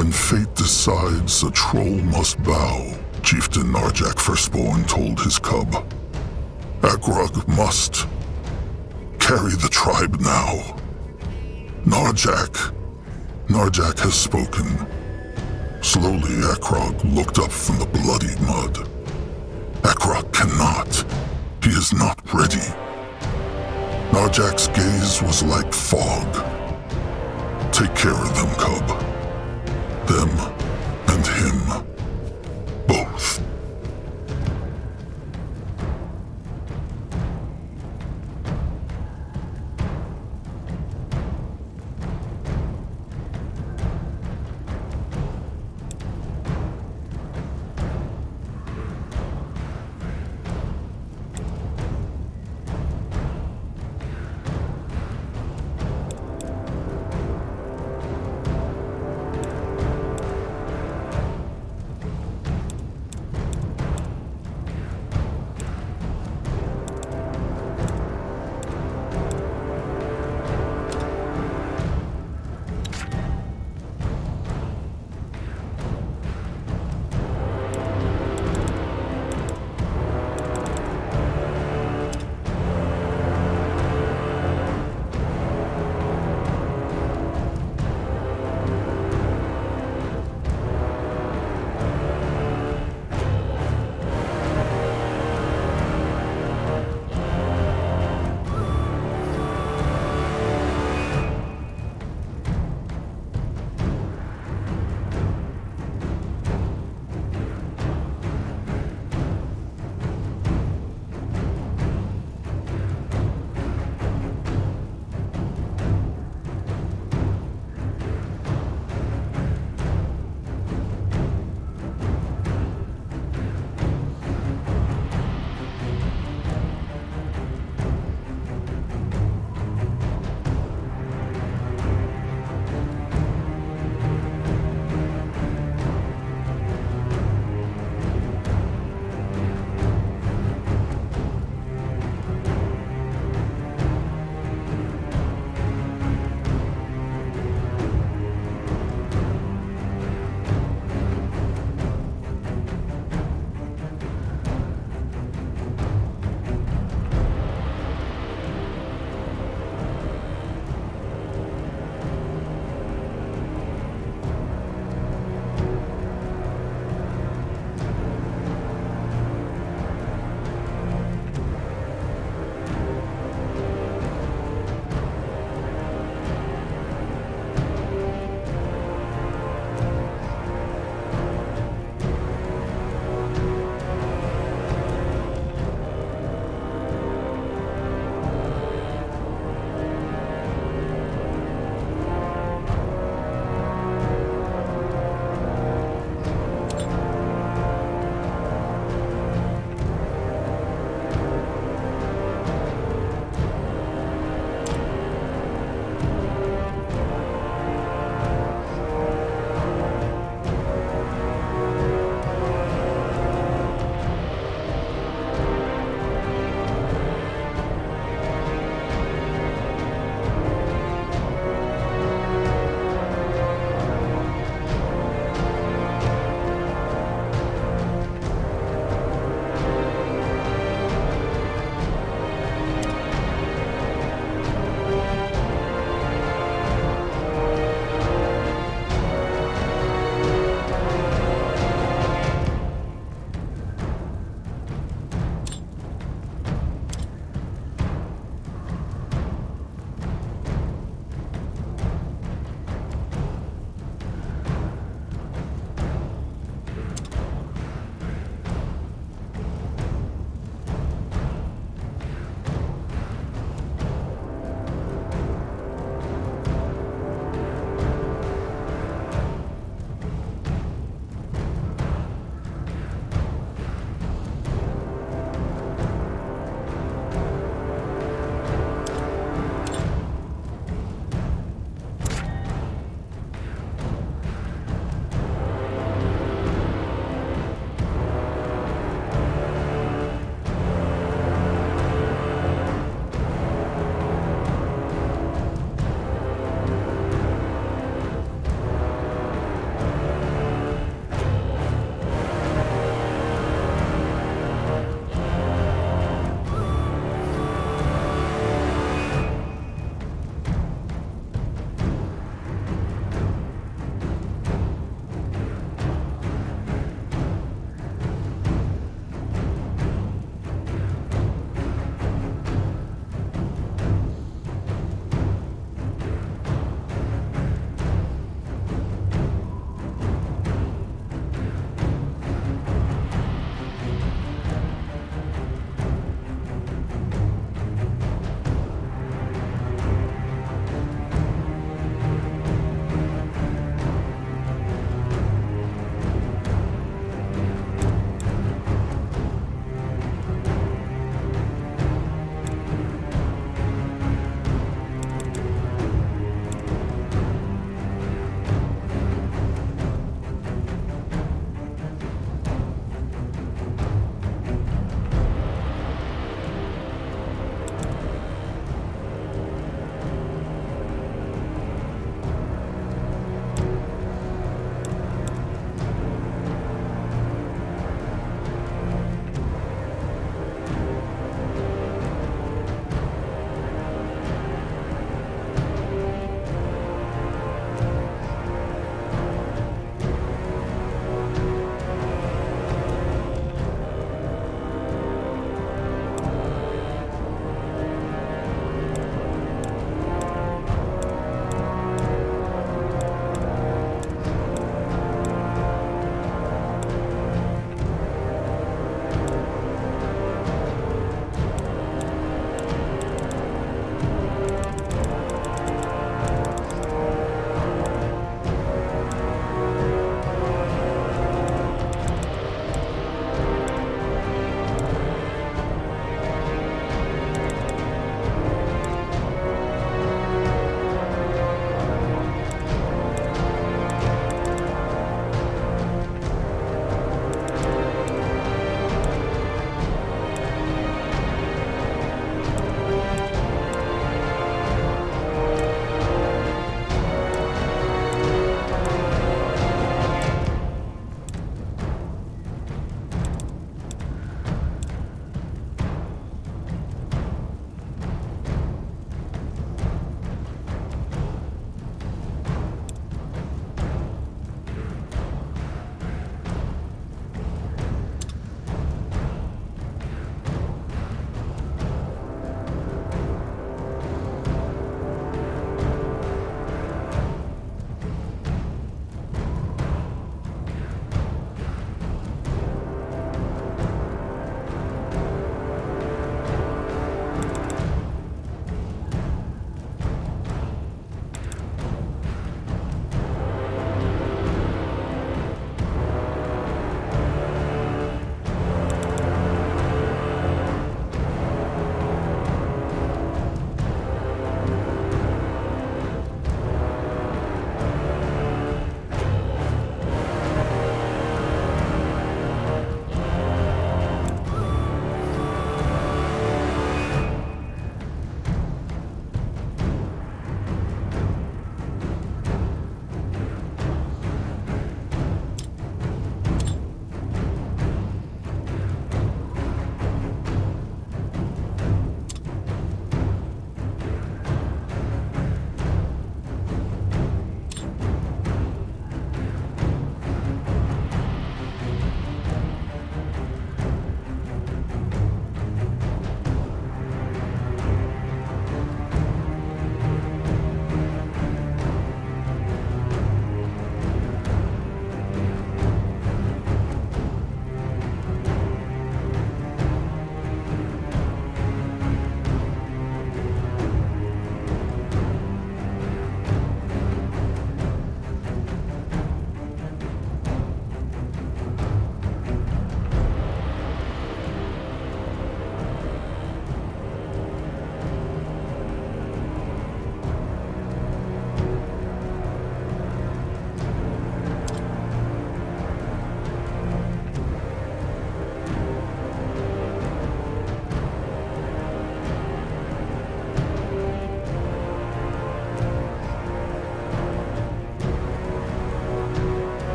When fate decides, a troll must bow, Chieftain Narjak Firstborn told his cub. Akrog must carry the tribe now. Narjak has spoken. Slowly, Akrog looked up from the bloody mud. Akrog cannot. He is not ready. Narjak's gaze was like fog. Take care of them, cub. Them and him. Both.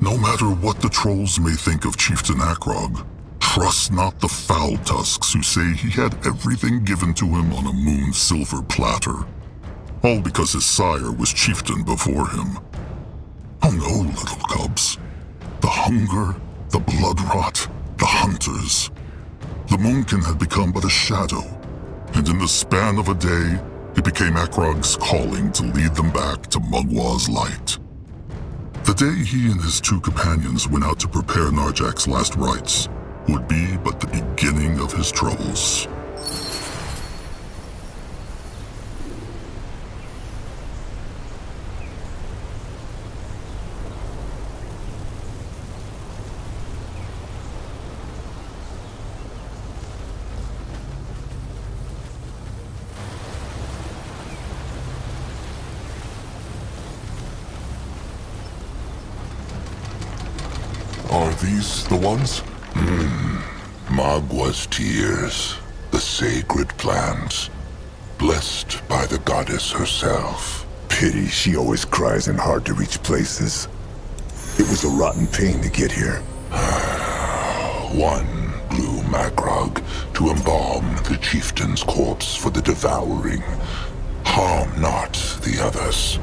No matter what the trolls may think of Chieftain Akrog, trust not the foul tusks who say he had everything given to him on a moon silver platter. All because his sire was chieftain before him. Oh no, little cubs. The hunger, the blood rot, the hunters. The Moonkin had become but a shadow, and in the span of a day, it became Akrog's calling to lead them back to Mugwa's light. The day he and his two companions went out to prepare Narjak's last rites would be but the beginning of his troubles. Are these the ones? Magwa's tears, the sacred plants, blessed by the goddess herself. Pity she always cries in hard-to-reach places. It was a rotten pain to get here. One blew Magrog to embalm the chieftain's corpse for the devouring. Harm not the others.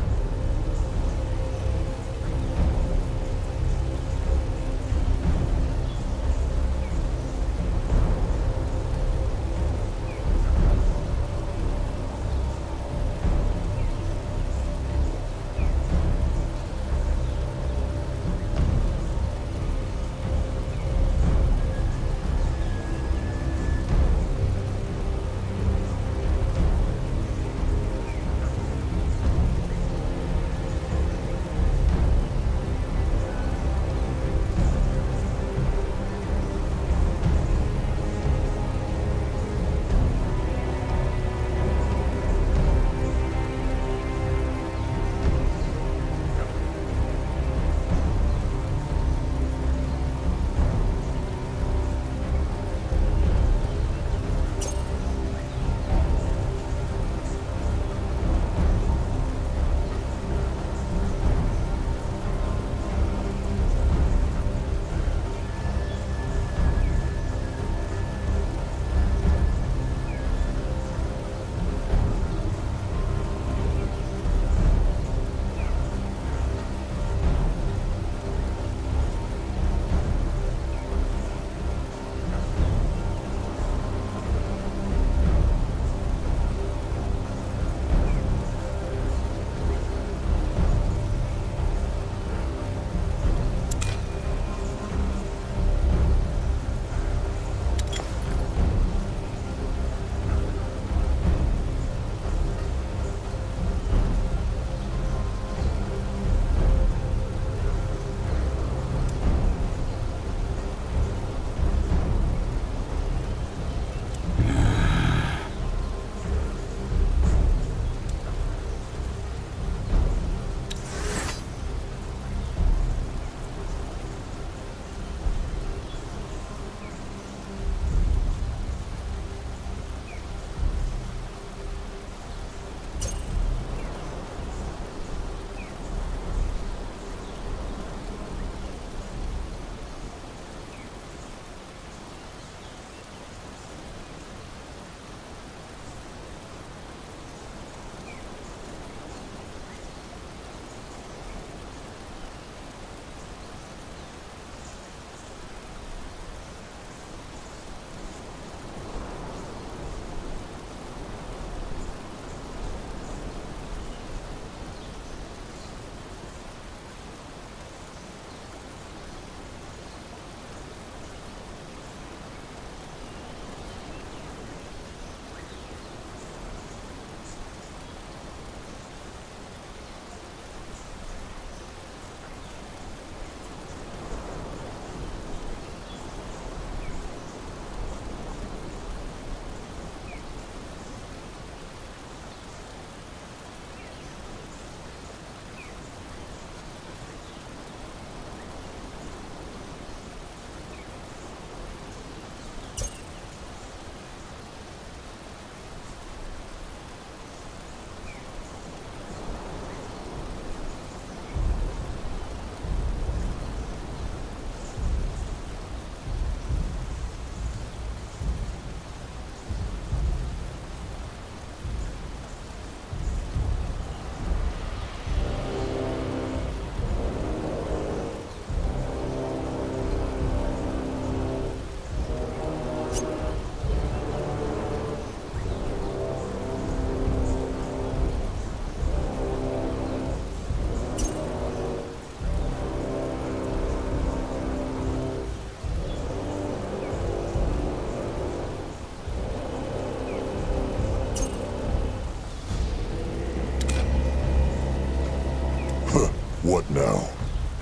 What now?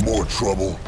More trouble?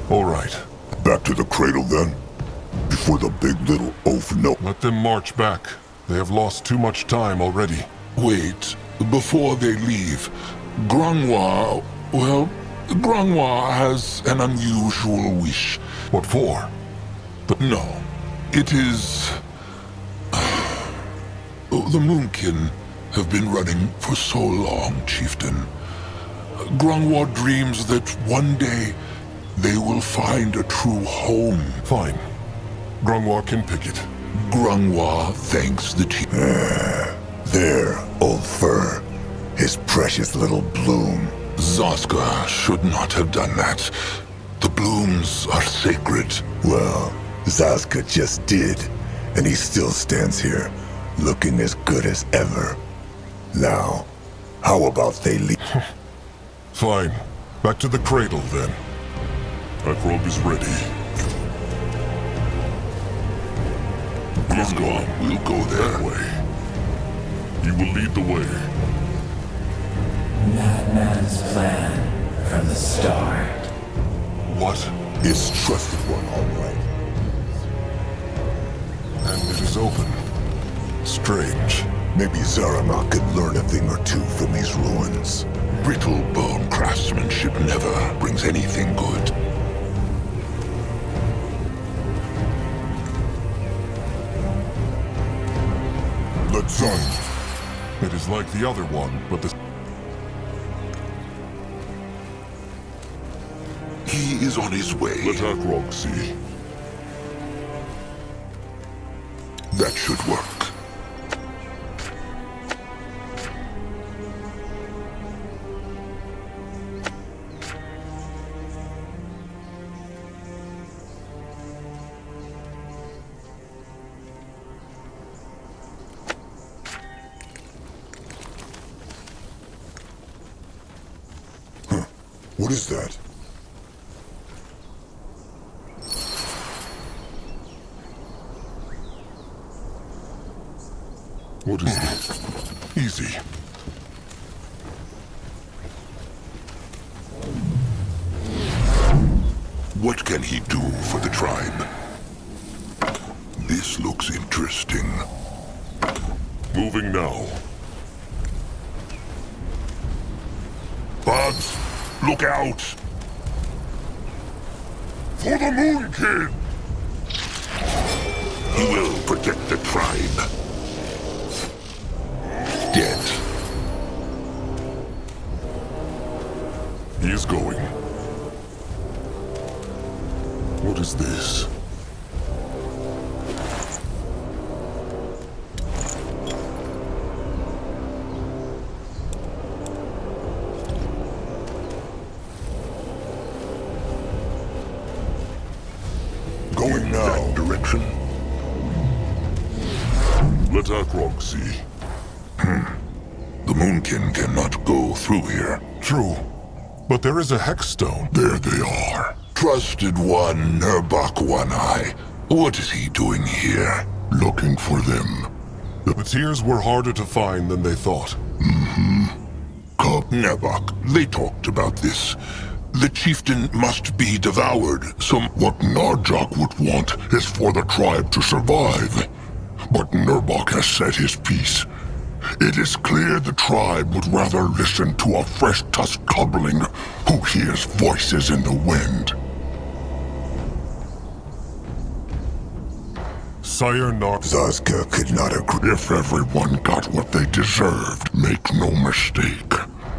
All right. Back to the cradle then? Before the big little oaf no. Let them march back. They have lost too much time already. Wait, before they leave, Granois, well, Granois has an unusual wish. What for? No, it is... The Moonkin have been running for so long, Chieftain. Granois dreams that one day they will find a true home. Fine. Granois can pick it. Granois thanks the chief. There, old fur. His precious little bloom. Zaska should not have done that. The blooms are sacred. Well, Zaska just did, and he still stands here, looking as good as ever. Now, how about they leave? Fine. Back to the cradle, then. Akrog is ready. He's gone. We'll go That there. way. You will lead the way. Madman's plan from the start. What? His trusted one, all right. And it is open. Strange. Maybe Zaramak could learn a thing or two from these ruins. Brittle bone craftsmanship never brings anything good. Let's run. It is like the other one, but the... He is on his way. Let Akrog see. That should work. What is that? What is this? Easy. What can he do for the tribe? This looks interesting. Moving now. Bugs, look out! For the Moon Kid! He will protect the tribe. Dead. He is going. What is this? Going now. That direction? Let Akrog see. The Moonkin cannot go through here. True. But there is a hex stone. There they are. Trusted one, Nurbok One Eye. What is he doing here? Looking for them. The tears were harder to find than they thought. Nurbok, they talked about this. The chieftain must be devoured. What Narjok would want is for the tribe to survive. But Nurbok has said his piece. It is clear the tribe would rather listen to a fresh tusk cobbling who hears voices in the wind. Sire Nar... Zaska could not agree. If everyone got what they deserved, make no mistake.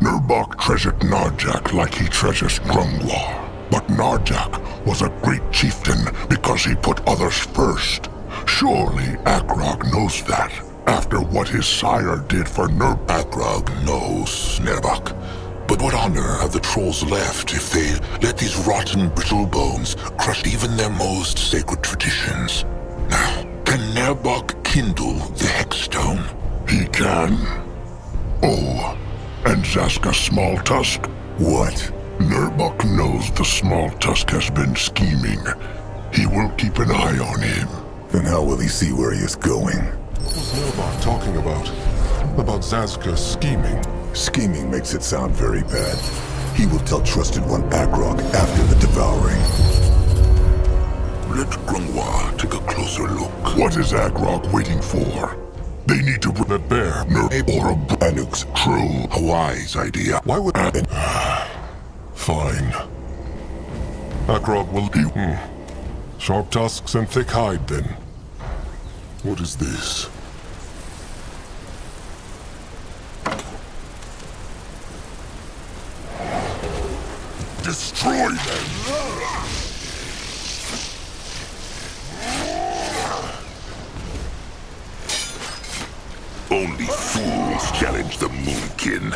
Nurbok treasured Narjak like he treasures Grungwar. But Narjak was a great chieftain because he put others first. Surely Akrog knows that, after what his sire did for Akrog knows, Nurbok. But what honor have the trolls left if they let these rotten brittle bones crush even their most sacred traditions? Now, can Nurbok kindle the Hexstone? He can. Oh, and Zaska Small Tusk? What? Nurbok knows the Small Tusk has been scheming. He will keep an eye on him. Then how will he see where he is going? What was Nurbok talking about? About Zaska scheming? Scheming makes it sound very bad. He will tell Trusted One Akrog after the devouring. Let Grungwa take a closer look. What is Akrog waiting for? They need to bring a bear, or a Anuk's True, a wise idea. Why would Fine. Akrog will be sharp tusks and thick hide then. What is this? Destroy them! Only fools challenge the Moonkin.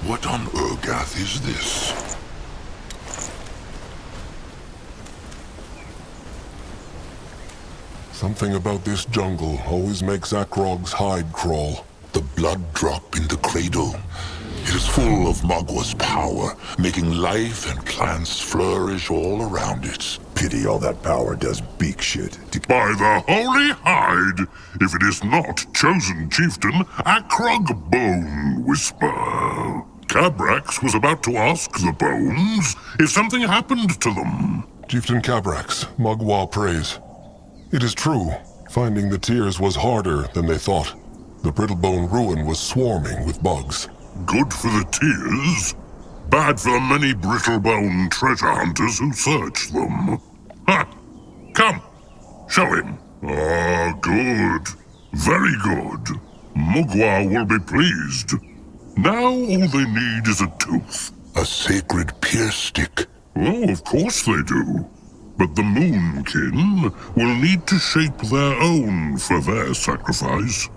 What on Urgath is this? Something about this jungle always makes Akrog's hide crawl. The blood drop in the cradle. It is full of Magwa's power, making life and plants flourish all around it. Pity all that power does beak shit. By the holy hide, if it is not chosen chieftain, Akrog Bone Whisper. Cabrax was about to ask the bones if something happened to them. Chieftain Cabrax, Magwa prays. It is true, finding the tears was harder than they thought. The Brittlebone ruin was swarming with bugs. Good for the tears, bad for the many Brittlebone treasure hunters who searched them. Ha! Come, show him. Ah, good. Very good. Mugwa will be pleased. Now all they need is a tooth. A sacred pierce stick. Oh, of course they do. But the Moonkin will need to shape their own for their sacrifice.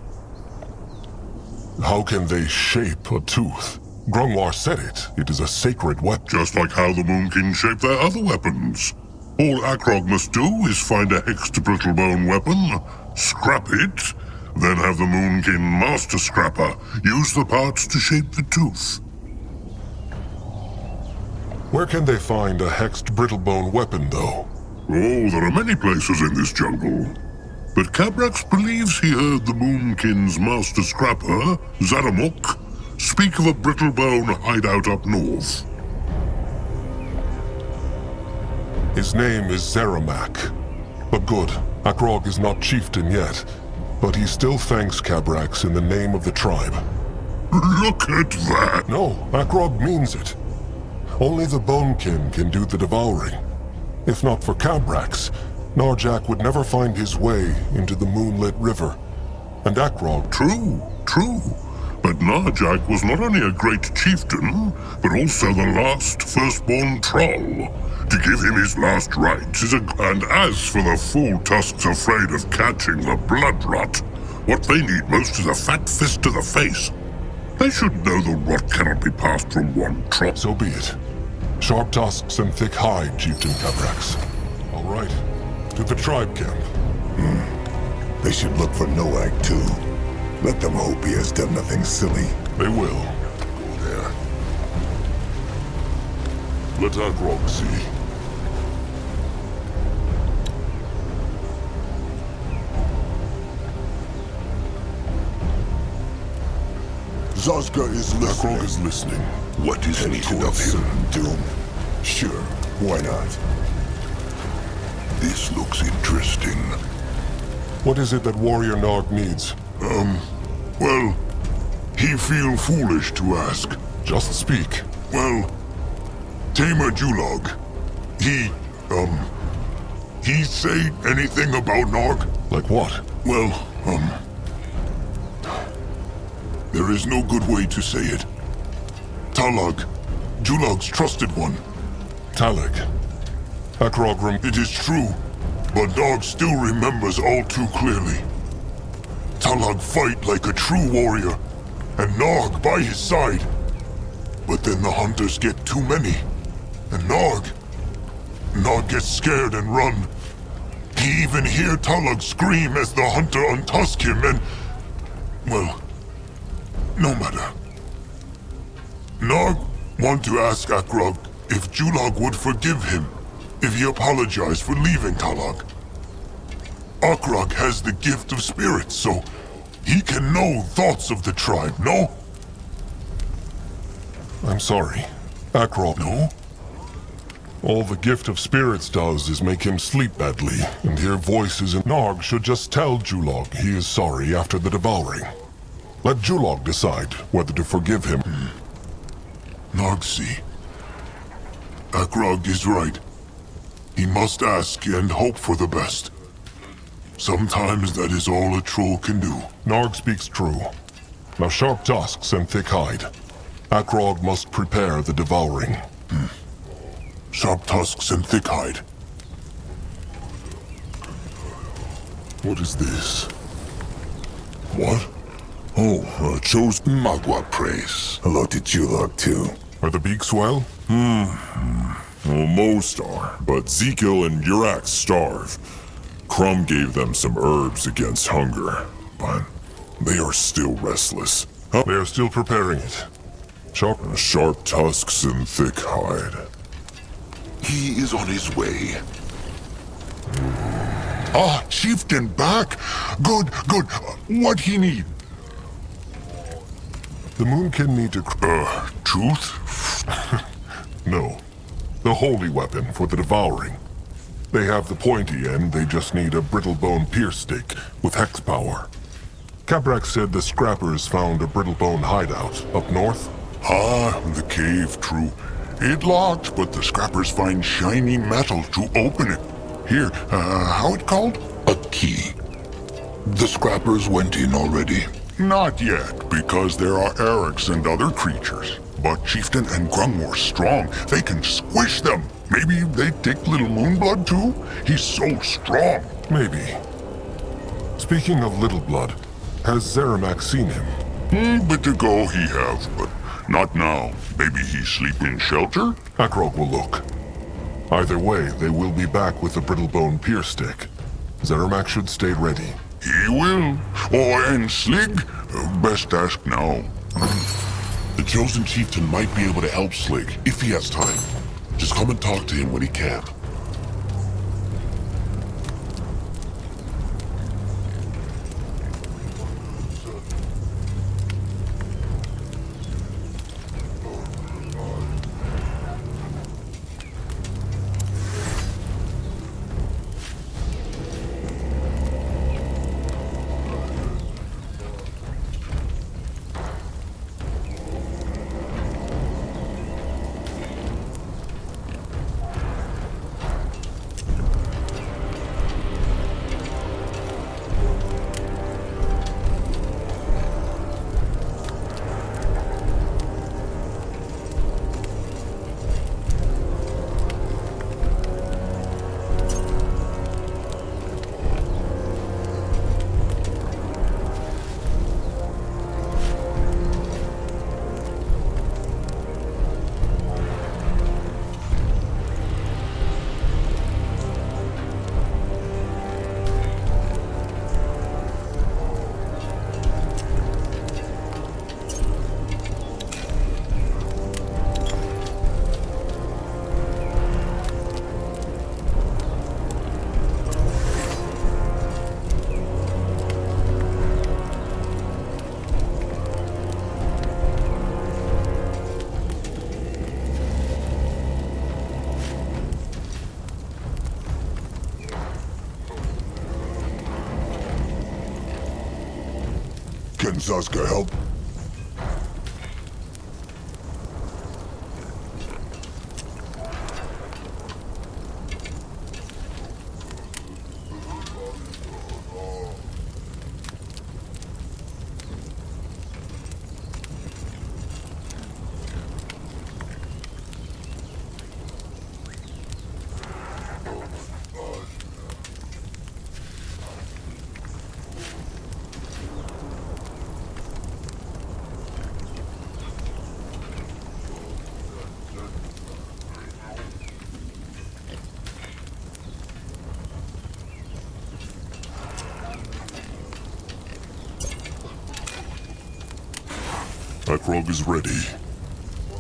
How can they shape a tooth? Grungwar said it. It is a sacred weapon. Just like how the Moonkin shape their other weapons. All Akrog must do is find a hexed Brittlebone weapon, scrap it, then have the Moonkin Master Scrapper use the parts to shape the tooth. Where can they find a hexed Brittlebone weapon, though? Oh, there are many places in this jungle. But Cabrax believes he heard the Moonkin's Master Scrapper, Zaramuk, speak of a Brittlebone hideout up north. His name is Zeramak. But good, Akrog is not chieftain yet. But he still thanks Cabrax in the name of the tribe. Look at that! No, Akrog means it. Only the Bonekin can do the devouring. If not for Cabrax, Narjak would never find his way into the moonlit river. And Akrog... True. But Narjak was not only a great chieftain, but also the last firstborn troll. To give him his last rites is And as for the fool tusks afraid of catching the blood rot, what they need most is a fat fist to the face. They should know the rot cannot be passed from one troll. So be it. Sharp tusks and thick hide, Chieftain Cabrax. All right. To the tribe camp. They should look for Noak, too. Let them hope he has done nothing silly. They will. Go there. Let Akrog see. Zazka is listening. Akrog is listening. What is needed of him? Doom. Sure, why not? This looks interesting. What is it that Warrior Narg needs? Well, he feel foolish to ask. Just speak. Well, Tamer Julog, he say anything about Narg? Like what? Well, there is no good way to say it. Talag, Julog's trusted one. Talag. Akrog It is true, but Narg still remembers all too clearly. Talag fight like a true warrior, and Narg by his side. But then the hunters get too many, and Narg gets scared and run. He even hear Talag scream as the hunter untusk him and... Well, no matter. Narg want to ask Akrog if Julog would forgive him if he apologized for leaving Talag. Akrog has the gift of spirits, so He can know thoughts of the tribe, no? I'm sorry. Akrog. No? All the Gift of Spirits does is make him sleep badly and hear voices, and Narg should just tell Julog he is sorry after the devouring. Let Julog decide whether to forgive him. Nargsi. Akrog is right. He must ask and hope for the best. Sometimes that is all a troll can do. Narg speaks true. Now sharp tusks and thick hide. Akrog must prepare the devouring. Sharp tusks and thick hide. What is this? What? Oh, chose Magua praise. Hello to Julog, too. Are the beaks well? Well, most are, but Zekiel and Urax starve. Crumb gave them some herbs against hunger, but they are still restless. They are still preparing it. Sharp tusks and thick hide. He is on his way. Ah, chieftain back. Good. What he need? The Moonkin need to... Truth? No. The holy weapon for the devouring. They have the pointy end, they just need a brittlebone pierce stick with hex power. Kabrak said the scrappers found a brittlebone hideout up north. Ah, the cave, true. It locked, but the scrappers find shiny metal to open it. Here, how it called? A key. The scrappers went in already. Not yet, because there are Erics and other creatures. But Chieftain and Grungmore strong. They can squish them. Maybe they take Little Moonblood too? He's so strong. Maybe. Speaking of Little Blood, has Zeramak seen him? Bit ago he have, but not now. Maybe he sleep in shelter? Akrog will look. Either way, they will be back with the brittlebone pierce stick. Zeramak should stay ready. He will. Oh, and Slig? Best ask now. The Chosen Chieftain might be able to help Slig, if he has time. Just come and talk to him when he can. Can Zaska help? Akrog is ready.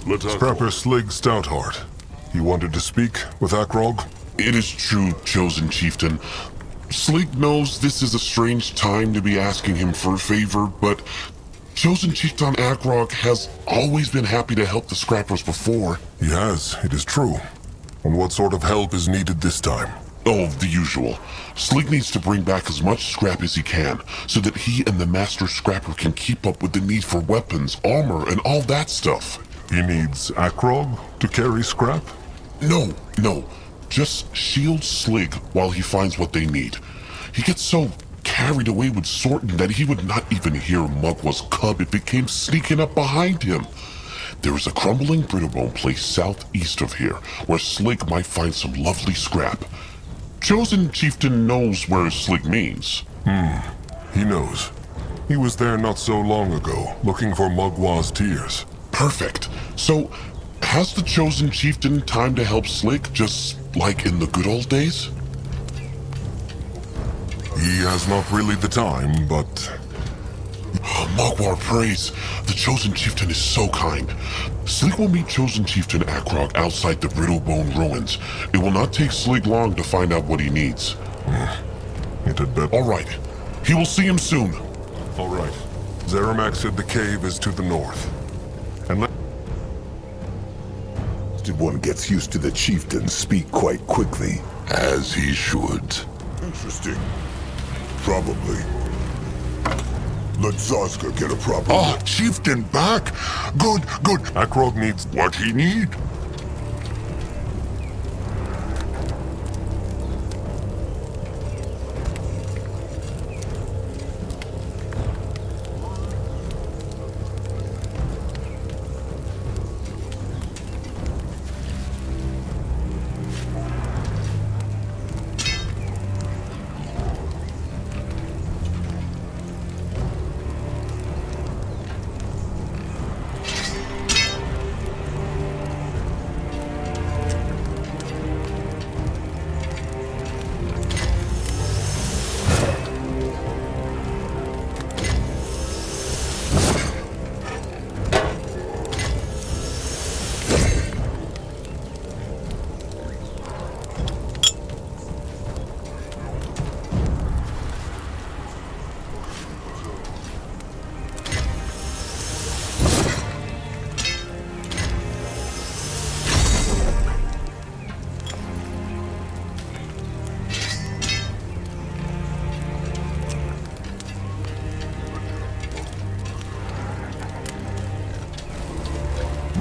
Let us... Scrapper Slig Stoutheart. You wanted to speak with Akrog? It is true, Chosen Chieftain. Sleek knows this is a strange time to be asking him for a favor, but Chosen Chieftain Akrog has always been happy to help the Scrappers before. He has, it is true. And what sort of help is needed this time? Oh, the usual. Sleek needs to bring back as much scrap as he can, so that he and the Master Scrapper can keep up with the need for weapons, armor, and all that stuff. He needs Akrog to carry scrap? No. Just shield Sleek while he finds what they need. He gets so carried away with sorting that he would not even hear Mugwa's cub if it came sneaking up behind him. There is a crumbling brittlebone place southeast of here, where Sleek might find some lovely scrap. Chosen Chieftain knows where Sleek means. He knows. He was there not so long ago, looking for Mugwa's tears. Perfect. So, has the Chosen Chieftain time to help Sleek, just like in the good old days? He has not really the time, but... Mugwar prays. The Chosen Chieftain is so kind. Sleek will meet Chosen Chieftain Akrog outside the Brittlebone ruins. It will not take Sleek long to find out what he needs. It had better... Alright. He will see him soon. All right. Zeramak said the cave is to the north. And let... One gets used to the chieftains speak quite quickly. As he should. Interesting. Probably. Let Zaska get a proper... Ah, Chieftain back! Good. Akrog needs... What he need?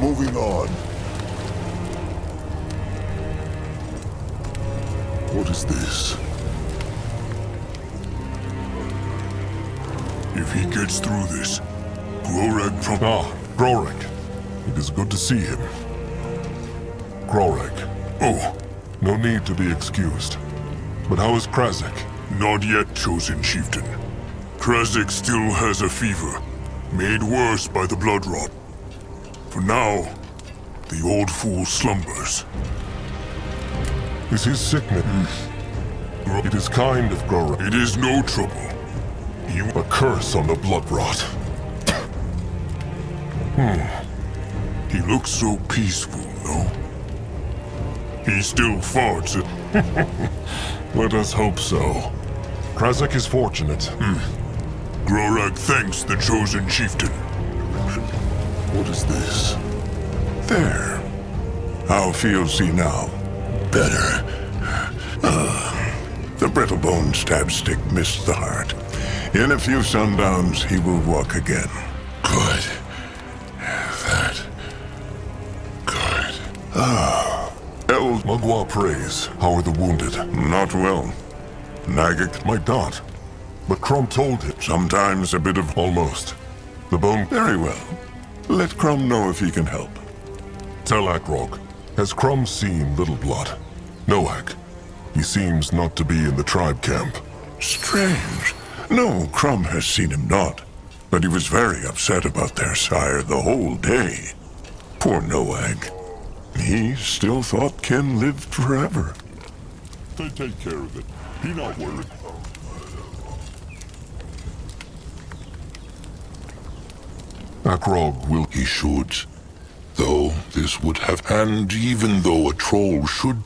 Moving on. What is this? If he gets through this, Grorag from... Grorag. It is good to see him. Grorag. Oh, No need to be excused. But how is Krazek? not yet, Chosen Chieftain. Krazek still has a fever, made worse by the blood rot. For now, the old fool slumbers. Is his sickness? It is kind of Grorag. It is no trouble. A curse on the blood rot. He looks so peaceful, no? He still farts at... Let us hope so. Krazek is fortunate. Grorag thanks the Chosen Chieftain. What is this? There. How feels he now? Better. The brittlebone stab stick missed the heart. In a few sundowns, he will walk again. Good. That... Good. Mugwa prays. How are the wounded? Not well. Nagik Might not. But Crumb told him. sometimes a bit of... Almost. The bone... Very well. Let Crumb know if he can help. Tell Akrog. Has Crumb seen Little Blood? No, Ak. He seems not to be in the tribe camp. Strange. No, Crumb has seen him not. But he was very upset about their sire the whole day. Poor Noag. He still thought Ken lived forever. They take care of it. Be not worried. Akrog will... He should. Though this would have... And even though a troll should...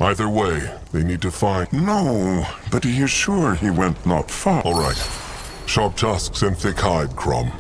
Either way, they need to find... No, but he is sure he went not far. All right. Sharp tusks and thick hide, Crumb.